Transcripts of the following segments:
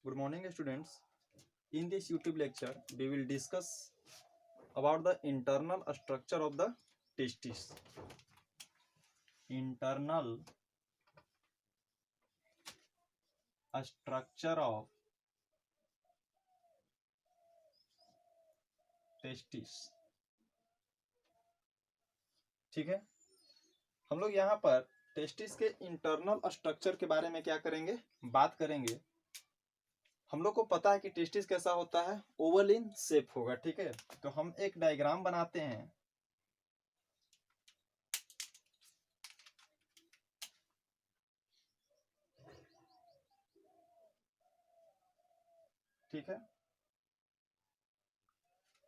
Good morning, students. In this YouTube lecture, we will discuss about the internal structure of the testis. Internal structure of testis. ठीक है, हम लोग यहाँ पर testis के internal structure के बारे में क्या करेंगे, बात करेंगे। हम लोग को पता है कि टेस्टिस कैसा होता है, ओवल इन शेप होगा। ठीक है, तो हम एक डायग्राम बनाते हैं। ठीक है,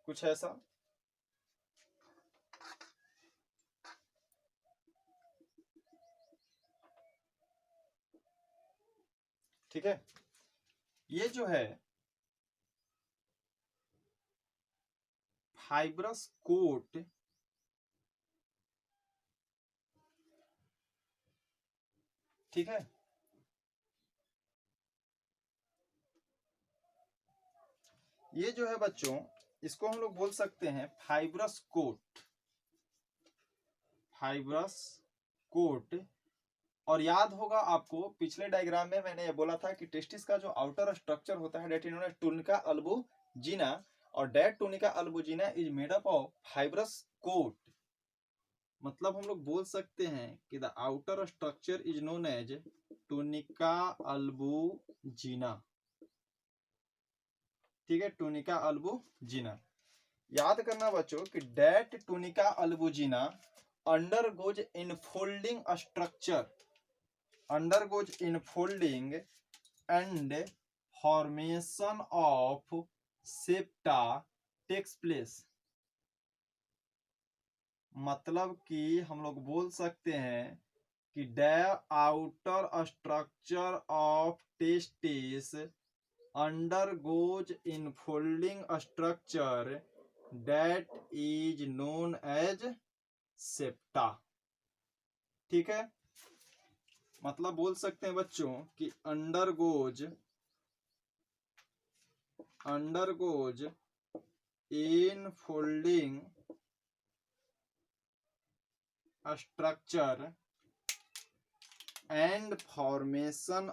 कुछ ऐसा। ठीक है, ये जो है फाइब्रस कोट ठीक है, ये जो है बच्चों, इसको हम लोग बोल सकते हैं फाइब्रस कोट। Fibrous coat. और याद होगा आपको, पिछले डायग्राम में मैंने ये बोला था कि टेस्टिस का जो आउटर स्ट्रक्चर होता है that is known as tunica albuginea, और that tunica albuginea is made up of fibrous coat. मतलब हम लोग बोल सकते हैं कि the outer structure is known as tunica albuginea. ठीक है, टूनिका अल्बुजिना। याद करना बच्चों कि that tunica albuginea undergoes enfolding structure, undergoes enfolding and formation of septa takes place। मतलब कि हम लोग बोल सकते हैं कि the outer structure of testis undergoes enfolding structure that is known as septa. ठीक है, मतलब बोल सकते हैं बच्चों कि undergoes infolding structure and formation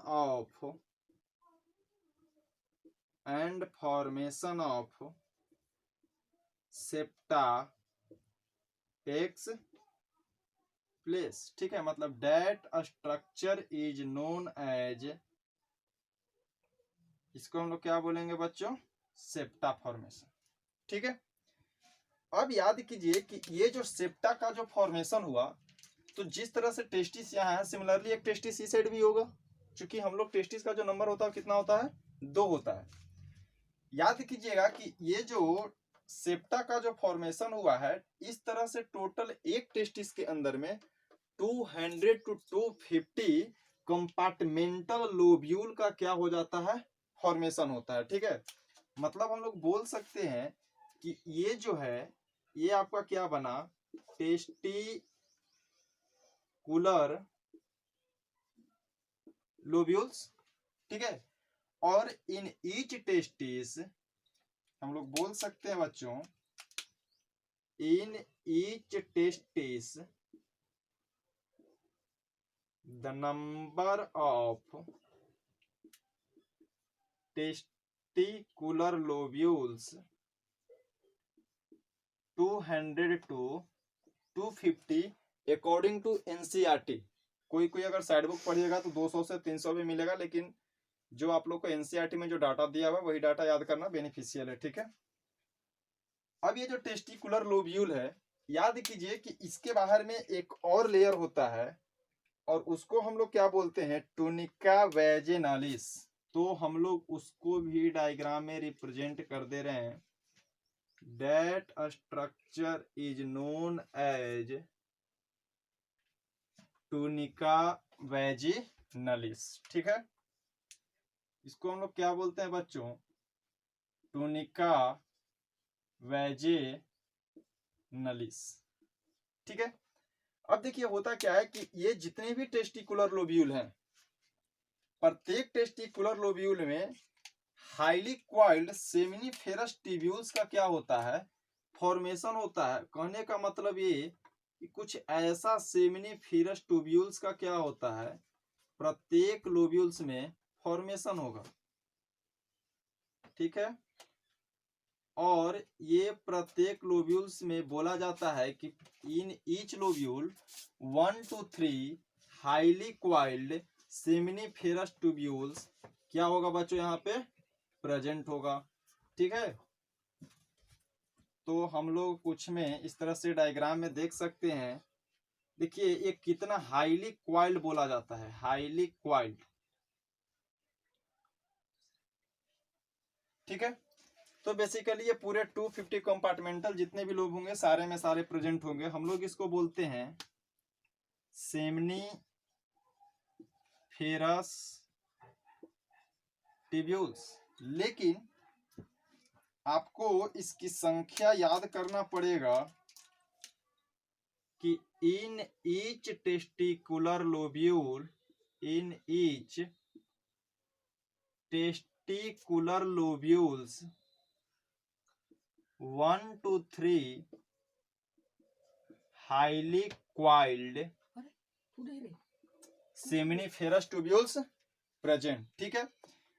of septa takes place. ठीक है, मतलब that structure is known as, इसको हम लोग क्या बोलेंगे बच्चों, सेप्टा फॉर्मेशन। ठीक है, अब याद कीजिए कि ये जो सेप्टा का जो फॉर्मेशन हुआ, तो जिस तरह से टेस्टिस यहाँ है, सिमिलरली एक टेस्टिस इस साइड भी होगा। क्योंकि हम लोग टेस्टिस का जो नंबर होता है कितना होता है, 2 होता है। याद कीजिएगा कि ये जो सेप्टा का जो फॉर्मेशन हुआ है, इस तरह से टोटल एक टेस्टिस के अंदर में 200 to 250 कंपार्टमेंटल लोब्यूल का क्या हो जाता है, फॉर्मेशन होता है। ठीक है, मतलब हम लोग बोल सकते हैं कि ये जो है, ये आपका क्या बना, टेस्टिकुलर लोब्यूल्स। ठीक है, और इन ईच टेस्टिस हम लोग बोल सकते हैं बच्चों, in each testis the number of testicular lobules 200 to 250 according to NCERT. कोई अगर साइड बुक पढ़िएगा तो 200 से 300 भी मिलेगा, लेकिन जो आप लोग को एनसीईआरटी में जो डाटा दिया हुआ वही डाटा याद करना बेनिफिशियल है। ठीक है, अब ये जो टेस्टिकुलर लोब्यूल है, याद कीजिए कि इसके बाहर में एक और लेयर होता है, और उसको हम लोग क्या बोलते हैं, टूनिका वैजिनालिस। तो हम लोग उसको भी डायग्राम में रिप्रेजेंट कर दे रहे हैं। That structure is known as tunica vaginalis. ठीक है, इसको हम लोग क्या बोलते हैं बच्चों, टूनिका वैजिनालिस। ठीक है, अब देखिए होता क्या है कि ये जितने भी टेस्टिकुलर लोब्यूल हैं, प्रत्येक टेस्टिकुलर लोब्यूल में हाईली क्वाइल्ड सेमिनिफेरस ट्यूब्यूल्स का क्या होता है, फॉर्मेशन होता है। कहने का मतलब ये कि कुछ ऐसा सेमिनिफेरस ट्यूब्यूल्स का क्या होता है, प्रत्येक लोब्यूल्स में फॉर्मेशन होगा, ठीक है। और ये प्रत्येक लोब्यूल्स में बोला जाता है कि in each lobule 1 to 3 highly coiled seminiferous tubules क्या होगा बच्चों, यहाँ पे प्रेजेंट होगा, ठीक है। तो हम लोग कुछ में इस तरह से डायग्राम में देख सकते हैं। देखिए ये कितना हाईली क्वाइल्ड बोला जाता है, हाईली क्वाइल्ड, ठीक है। तो बेसिकली ये पूरे 250 कंपार्टमेंटल जितने भी लोग होंगे सारे में सारे प्रेजेंट होंगे। हम लोग इसको बोलते हैं सेमिनिफेरस ट्यूब्यूल्स। लेकिन आपको इसकी संख्या याद करना पड़ेगा कि in each testicular lobule, in each testicular lobules 1 to 3 highly coiled seminiferous tubules present, ठीक है।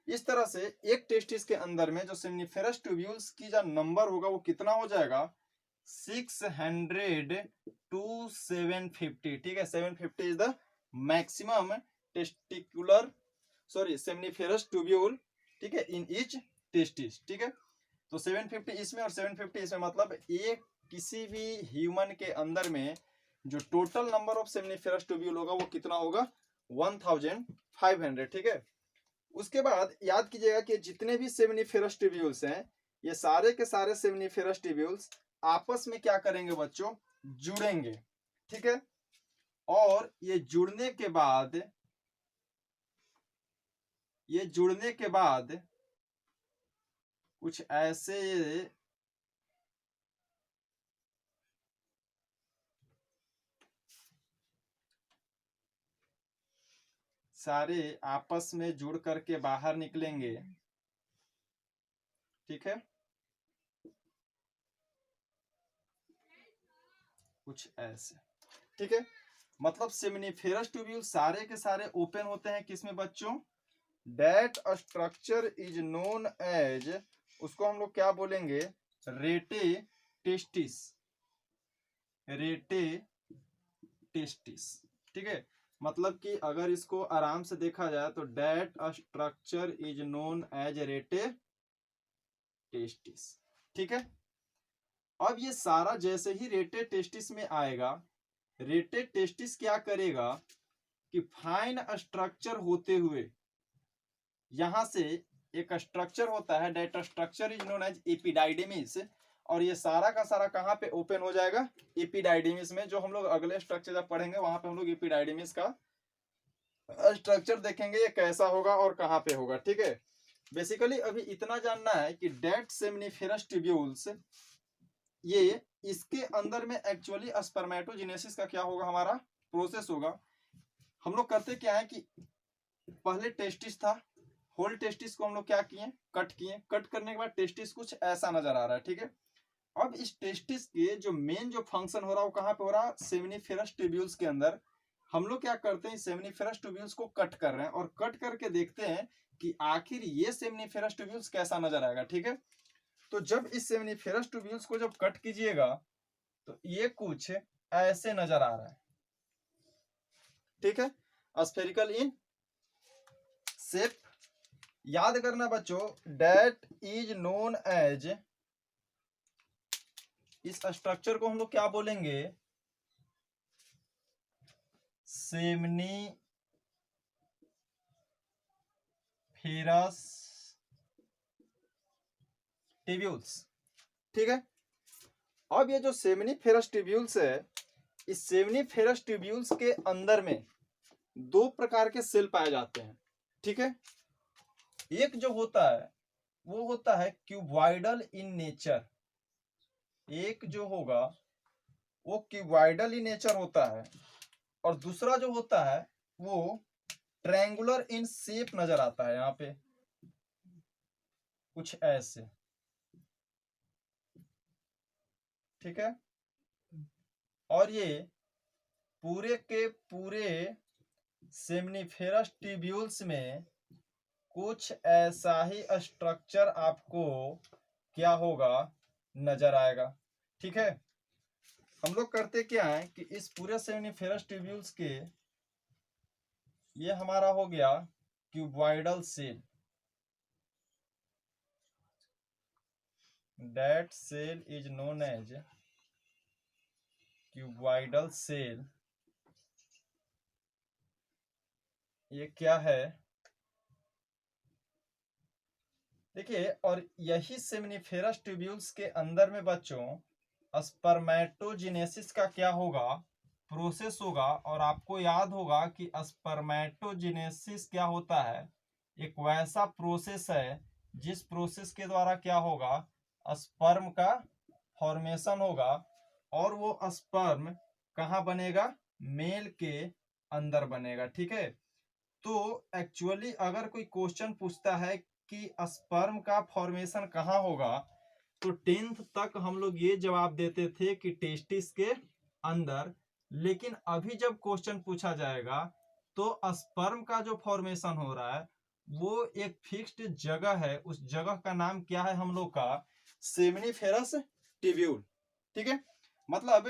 इस तरह से एक टेस्टिस के अंदर में जो सेमिनिफेरस ट्यूब्यूल्स की जो नंबर होगा वो कितना हो जाएगा, 600 to 750, ठीक है। 750 is the maximum testicular seminiferous tubule, ठीक है, इन ईच टेस्टिस, ठीक है। तो 750 इसमें और 750 इसमें, मतलब एक किसी भी ह्यूमन के अंदर में जो total number of seminiferous tubule होगा वो कितना होगा, 1500, ठीक है। उसके बाद याद कीजिएगा कि जितने भी सेमिनिफेरस ट्यूब्यूल्स हैं ये सारे के सारे सेमिनिफेरस ट्यूब्यूल्स आपस में क्या करेंगे बच्चों, जुड़ेंगे, ठीक है। और ये जुड़ने के बाद कुछ ऐसे सारे आपस में जुड़ करके बाहर निकलेंगे, ठीक है। कुछ ऐसे, ठीक है। मतलब सेमिनिफेरस ट्यूब्यूल सारे के सारे ओपन होते हैं किसमें बच्चों, that structure is known as, उसको हम लोग क्या बोलेंगे, रेटे टेस्टिस, रेटे टेस्टिस, ठीक है। मतलब कि अगर इसको आराम से देखा जाए तो that structure is known as rete testis, ठीक है। अब ये सारा जैसे ही रेटे टेस्टिस में आएगा, रेटे टेस्टिस क्या करेगा कि फाइन स्ट्रक्चर होते हुए यहां से एक स्ट्रक्चर होता है, that structure is known as epididymis, और ये सारा का सारा कहां पे ओपन हो जाएगा, एपिडाइडिमिस में। जो हम लोग अगले स्ट्रक्चर जब पढ़ेंगे वहां पे हम लोग एपिडाइडिमिस का स्ट्रक्चर देखेंगे ये कैसा होगा और कहां पे होगा, ठीक है। बेसिकली अभी इतना जानना है कि डेट सेमिनिफेरस ट्यूब्यूल्स, ये इसके अंदर में एक्चुअली स्पर्मेटोजेनेसिस का क्या होगा, हमारा प्रोसेस होगा। हम लोग करते क्या है कि पहले टेस्टिस था, होल टेस्टिस को हम लोग क्या किए, कट किए, कट करने के बाद टेस्टिस कुछ ऐसा नजर आ रहा है, ठीक है। अब इस टेस्टिस के जो मेन जो फंक्शन हो रहा है वो कहां पे हो रहा है, सेमिनिफेरस ट्यूब्यूल्स के अंदर। हम लोग क्या करते हैं, सेमिनिफेरस ट्यूब्यूल्स को कट कर रहे हैं और कट करके देखते हैं कि आखिर ये सेमिनिफेरस ट्यूब्यूल्स कैसा नजर आएगा, ठीक है। तो जब इस सेमिनिफेरस ट्यूब्यूल्स को जब कट कीजिएगा तो ये कुछ ऐसे नजर आ रहा है, ठीक है, स्फेरिकल इन शेप। याद करना बच्चों, डेट इज नोन एज, इस स्ट्रक्चर को हम लोग क्या बोलेंगे, सेमिनिफेरस ट्यूब्यूल्स, ठीक है। अब ये जो सेमिनिफेरस ट्यूब्यूल्स है, इस सेमिनिफेरस ट्यूब्यूल्स के अंदर में दो प्रकार के सेल पाए जाते हैं, ठीक है। एक जो होता है वो होता है क्यूबॉइडल इन नेचर, एक जो होगा वो क्यूबॉइडल इन नेचर होता है, और दूसरा जो होता है वो ट्रायंगुलर इन शेप नजर आता है यहाँ पे, कुछ ऐसे, ठीक है। और ये पूरे के पूरे सेमनीफेरस ट्यूब्यूल्स में कुछ ऐसा ही स्ट्रक्चर आपको क्या होगा, नजर आएगा, ठीक है। हम लोग करते क्या है कि इस पूरे सेमनीफेरस ट्यूब्यूल्स के, ये हमारा हो गया cuboidal cell, that cell is known as cuboidal cell। ये क्या है, देखिए। और यही सेमनीफेरस ट्यूब्यूल्स के अंदर में बच्चों स्पर्मेटोजेनेसिस का क्या होगा, प्रोसेस होगा। और आपको याद होगा कि स्पर्मेटोजेनेसिस क्या होता है, एक वैसा प्रोसेस है जिस प्रोसेस के द्वारा क्या होगा, स्पर्म का फॉर्मेशन होगा। और वो स्पर्म कहाँ बनेगा, मेल के अंदर बनेगा, ठीक है। तो एक्चुअली अगर कोई क्वेश्चन पूछता है कि स्पर्म का फॉर्मेशन कहाँ होगा, तो 10th तक हम लोग ये जवाब देते थे कि टेस्टिस के अंदर। लेकिन अभी जब क्वेश्चन पूछा जाएगा तो स्पर्म का जो फॉर्मेशन हो रहा है वो एक फिक्स्ड जगह है, उस जगह का नाम क्या है हम लोग का, सेमनीफेरस ट्यूब्यूल, ठीक है। मतलब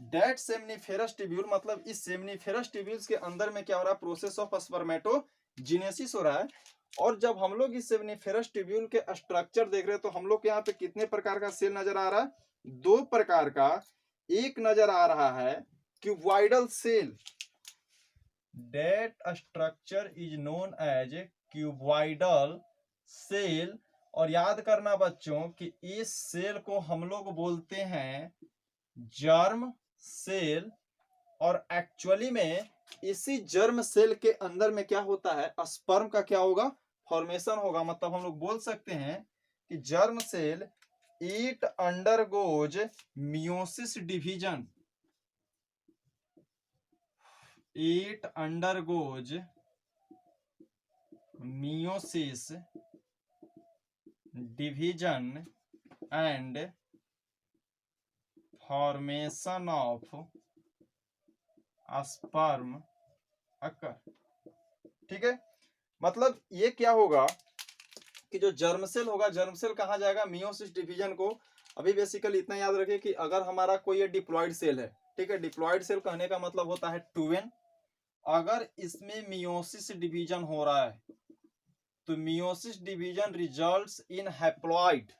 डेट सेमनीफेरस ट्यूब्यूल, मतलब इस सेमनीफेरस ट्यूब्यूल्स के अंदर में क्या हो रहा है, प्रोसेस ऑफ स्पर्मेटोजेनेसिस हो रहा है। और जब हम लोग इस सेमनीफेरस ट्यूब्यूल के स्ट्रक्चर देख रहे हैं तो हम लोग के यहाँ पे कितने प्रकार का सेल नजर आ रहा है, 2 प्रकार का। एक नजर आ रहा है cuboidal cell, that structure is known as cuboidal cell. और याद करना बच्चों कि इस सेल को हम लोग बोलते हैं जर्म सेल। और एक्चुअली में इसी जर्म सेल के अंदर में क्या होता है, स्पर्म का क्या होगा, फॉर्मेशन होगा। मतलब हम लोग बोल सकते हैं कि germ cell it undergoes meiosis division, it undergoes meiosis division and formation of sperm occur, ठीक है। मतलब ये क्या होगा कि जो जर्म सेल होगा, जर्म सेल कहाँ जाएगा, मियोसिस डिवीजन को। अभी बेसिकली इतना याद रखिए कि अगर हमारा कोई डिप्लॉयड सेल है, ठीक है, डिप्लॉयड सेल कहने का मतलब होता है ट्वेन। अगर इसमें मियोसिस डिवीजन हो रहा है तो मियोसिस डिवीजन रिजल्ट्स इन हैप्लॉइड,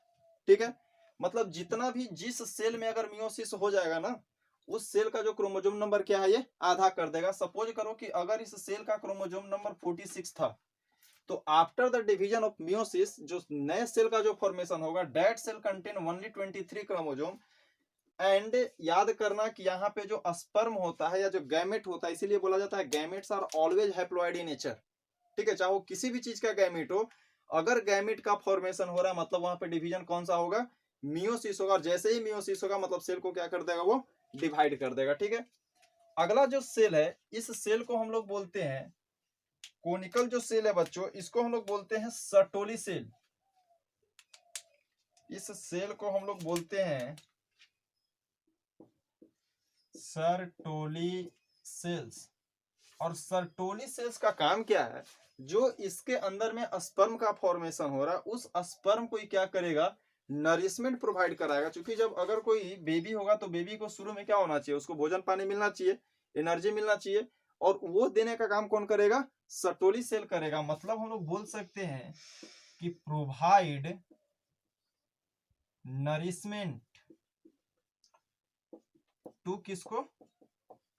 ठीक है। मतलब जितना भी, जिस सेल में अगर मियोसिस हो जाएगा ना, उस सेल का जो क्रोमोसोम नंबर क्या है, ये आधा कर देगा। सपोज करो कि अगर इस सेल का क्रोमोसोम नंबर 46 था, तो after the division of meiosis जो नए सेल का जो फॉर्मेशन होगा, that cell contain only 23 chromosome. And याद करना कि यहाँ पे जो स्पर्म होता है या जो गैमेट होता है, इसीलिए बोला जाता है gametes are always haploid in nature, ठीक है। चाहे वो किसी भी चीज का गैमेट हो, अगर गैमेट का फॉर्मेशन हो रहा है मतलब वहां पे डिवीजन कौन सा होगा, मियोसिस होगा। और जैसे ही मियोसिस होगा मतलब सेल को क्या कर देगा, वो डिवाइड कर देगा, ठीक है। अगला जो सेल है, इस सेल को हम लोग बोलते हैं कोनिकल जो सेल है बच्चों, इसको हम लोग बोलते हैं सर्टोली सेल। इस सेल को हम लोग बोलते हैं सर्टोली सेल्स। और सर्टोली सेल्स का काम क्या है, जो इसके अंदर में स्पर्म का फॉर्मेशन हो रहा है, उस स्पर्म को क्या करेगा, नरिशमेंट प्रोवाइड कराएगा। क्योंकि जब अगर कोई बेबी होगा तो बेबी को शुरू में क्या होना चाहिए, उसको भोजन पानी मिलना चाहिए, एनर्जी मिलना चाहिए। और वो देने का काम कौन करेगा, सर्टोली सेल करेगा। मतलब हम लोग बोल सकते हैं कि प्रोवाइड नरिशमेंट टू किसको,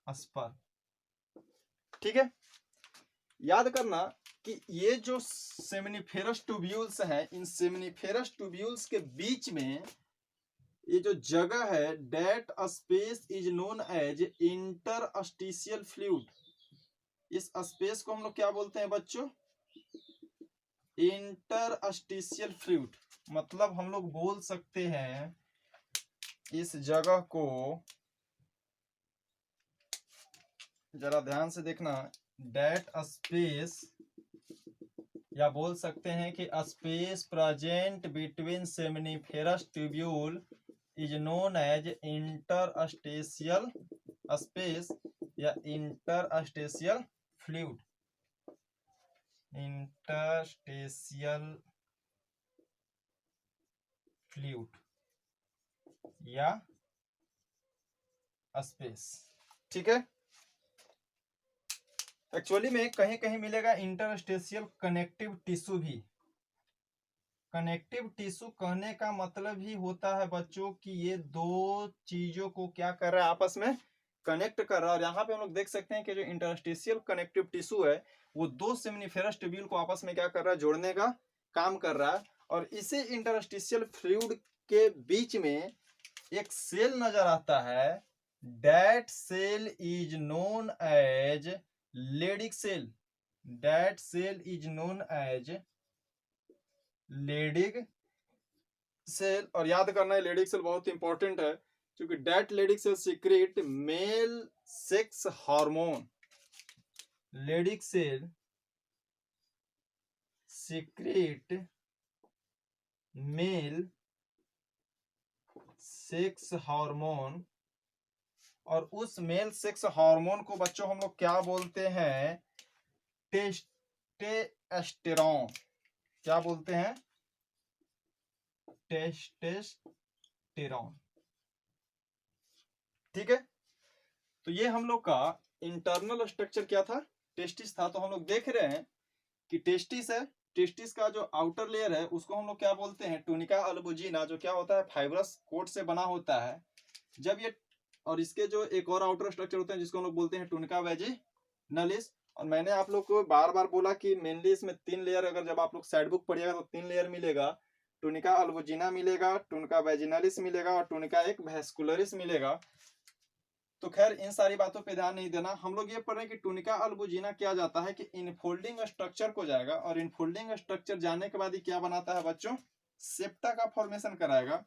स्पर्म, ठीक है। याद करना कि ये जो सेमनीफेरस ट्यूब्यूल्स हैं, इन सेमनीफेरस ट्यूब्यूल्स के बीच में ये जो जगह है, that space is known as interstitial fluid. इस स्पेस को हम लोग क्या बोलते हैं बच्चों, इंटरस्टिशियल फ्लूइड। मतलब हम लोग बोल सकते हैं इस जगह को, जरा ध्यान से देखना, डेट स्पेस या बोल सकते हैं कि space present between seminiferous tubule is known as interstitial space या इंटरस्टेशियल फ्लूइड, इंटरस्टेशियल फ्लूइड या स्पेस। ठीक है, एक्चुअली में कहीं कहीं मिलेगा इंटरस्टेशियल कनेक्टिव टिश्यू भी। कनेक्टिव टिश्यू कहने का मतलब ही होता है बच्चों कि ये दो चीजों को क्या कर रहा है, आपस में कनेक्ट कर रहा है। और यहाँ पे हम लोग देख सकते हैं कि जो इंटरस्टेशियल कनेक्टिव टिश्यू है वो दो सेमिनिफेरस ट्यूब्यूल को आपस में क्या कर रहा है, जोड़ने का काम कर रहा है। और इसी इंटरस्टेशियल फ्लूइड के बीच में एक सेल नजर आता है, that cell is known as Leydig cell, that cell is known as Leydig cell. और याद करना है लेडिक सेल बहुत इंपॉर्टेंट है, क्योंकि that Leydig cell secrete male sex hormone, Leydig cell secrete male sex hormone. और उस मेल सेक्स हार्मोन को बच्चों हम लोग क्या बोलते हैं, टेस्टोस्टेरोन। क्या बोलते हैं, टेस्टोस्टेरोन। ठीक है, तो ये हम लोग का इंटरनल स्ट्रक्चर क्या था, टेस्टिस था। तो हम लोग देख रहे हैं कि टेस्टिस है, टेस्टिस का जो आउटर लेयर है उसको हम लोग क्या बोलते हैं, टूनिका अल्बुजिना, जो क्या होता है फाइब्रस कोट से बना होता है। जब ये, और इसके जो एक और आउटर स्ट्रक्चर होते हैं जिसको हम लोग बोलते हैं टूनिका वेजिनलिस। और मैंने आप लोग को बार बार बोला कि मेनली इसमें 3 लेयर, अगर जब आप लोग साइड बुक पढ़िएगा तो 3 लेयर मिलेगा, टूनिका अल्बुजिना मिलेगा, टूनिका वेजिनलिस मिलेगा और टूनिका एक वेस्कुलरिस मिलेगा। तो खैर इन सारी बातों पे ध्यान नहीं देना, हम लोग ये पढ़ रहे हैं कि टूनिका अल्बुजिना क्या जाता है कि इनफोल्डिंग स्ट्रक्चर को जाएगा, और इनफोल्डिंग स्ट्रक्चर जाने के बाद ही क्या बनाता है बच्चों, सेप्टा का फॉर्मेशन कराएगा।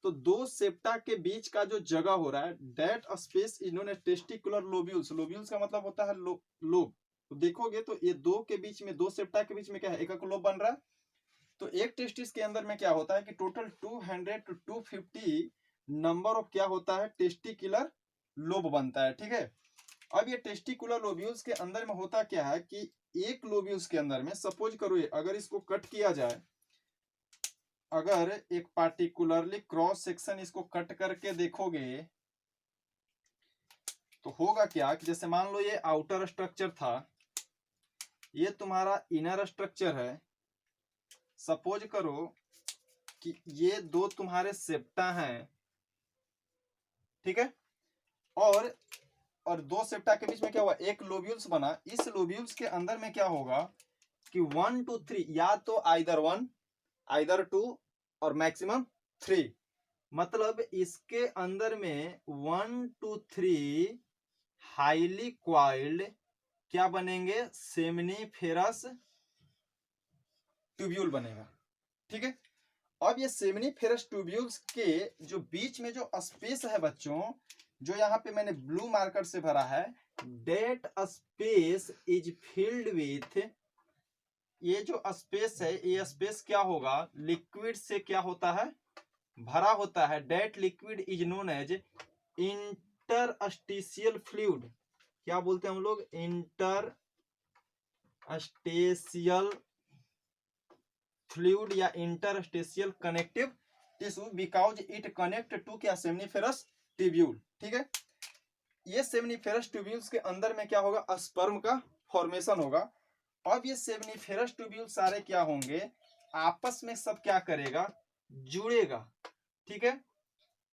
तो दो सेप्टा के बीच का जो जगह हो रहा है, that space is known as testicular lobules. Lobules का मतलब होता है लोब। तो देखोगे तो ये दो के बीच में, दो सेप्टा के बीच में क्या है, एक लोब बन रहा है। तो एक टेस्टिस के अंदर में क्या होता है कि टोटल 200 to 250 नंबर ऑफ क्या होता है, टेस्टिकुलर लोब बनता है। ठीक है, अब ये टेस्टिकुलर लोब्यूल्स के अंदर में होता क्या है कि एक लोब्यूल्स के अंदर में, सपोज करो ये अगर इसको कट किया जाए, अगर एक पार्टिकुलरली क्रॉस सेक्शन इसको कट करके देखोगे तो होगा क्या कि जैसे मान लो ये आउटर स्ट्रक्चर था, ये तुम्हारा इनर स्ट्रक्चर है। सपोज करो कि ये दो तुम्हारे सेप्टा हैं, ठीक है, और दो सेप्टा के बीच में क्या हुआ, एक लोब्यूल्स बना। इस लोब्यूल्स के अंदर में क्या होगा कि 1 to 3, या तो आइदर 1 आइदर 2 और मैक्सिमम 3, मतलब इसके अंदर में 1 to 3 हाईली क्वाइल्ड क्या बनेंगे, सेमिनिफेरस ट्यूब्यूल बनेगा। ठीक है, अब ये सेमिनिफेरस ट्यूब्यूल्स के जो बीच में जो स्पेस है बच्चों, जो यहाँ पे मैंने ब्लू मार्कर से भरा है, that space is filled with, ये जो स्पेस है ये स्पेस क्या होगा, लिक्विड से क्या होता है, भरा होता है। That liquid is known as interstitial fluid. क्या बोलते हैं हम लोग, इंटरस्टिशियल फ्लूइड या interstitial connective tissue, because it connect to क्या, सेमिनिफेरस ट्यूब्यूल। ठीक है, ये सेमिनिफेरस ट्यूब्यूल्स के अंदर में क्या होगा, स्पर्म का फॉर्मेशन होगा। अब ये सेमिनिफेरस ट्यूब्यूल सारे क्या होंगे, आपस में सब क्या करेगा, जुड़ेगा। ठीक है,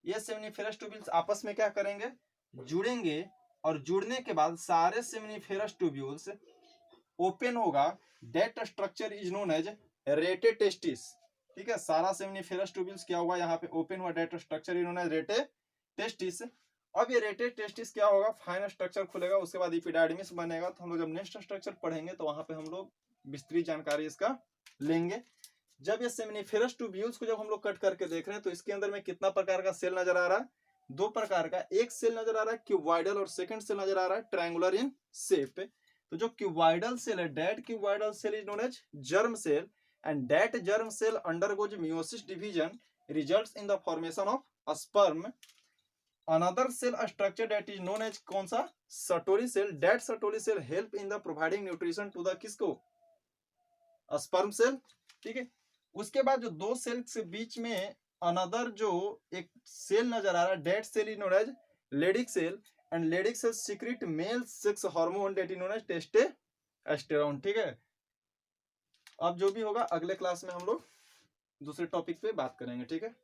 ये सेमिनिफेरस ट्यूब्यूल्स आपस में क्या करेंगे, जुड़ेंगे। और जुड़ने के बाद सारे सेमिनिफेरस ट्यूब्यूल्स ओपन होगा। That structure is known as rete testis. ठीक है, सारा सेमिनिफेरस ट्यूब्यूल्स क्या हुआ, यहाँ पे ओपन हुआ, that structure is known as rete testis. अब ये रेटे टेस्टिस क्या होगा, फाइनल स्ट्रक्चर खुलेगा, उसके बाद इपिडार्मिस बनेगा। तो हम लोग जब नेक्स्ट स्ट्रक्चर पढ़ेंगे तो वहां पे हम लोग विस्तृत जानकारी इसका लेंगे। जब ये सेमिनिफेरस ट्यूब्यूल्स को जब हम लोग कट करके देख रहे हैं तो इसके अंदर में कितना प्रकार का सेल नजर आ रहा है, 2 प्रकार का। एक सेल नजर आ रहा है क्यूबॉइडल और सेकंड सेल नजर आ रहा है ट्रायंगुलर इन शेप। तो जो क्यूबॉइडल सेल है, that cuboidal cell is known as germ cell, and that germ cell undergoes meiosis division results in the formation of sperm. Another cell structure that is known as कौन सा, Sertoli cell. That Sertoli cell help in the providing nutrition to the किसको, sperm cell. ठीक है, उसके बाद जो दो cell के बीच में अनदर जो एक सेल नजर आ रहा है, that cell is known as Leydig cell, and Leydig cell secrete male sex hormone that is known as testosterone. ठीक है, अब जो भी होगा अगले क्लास में हम लोग दूसरे टॉपिक पे बात करेंगे। ठीक है।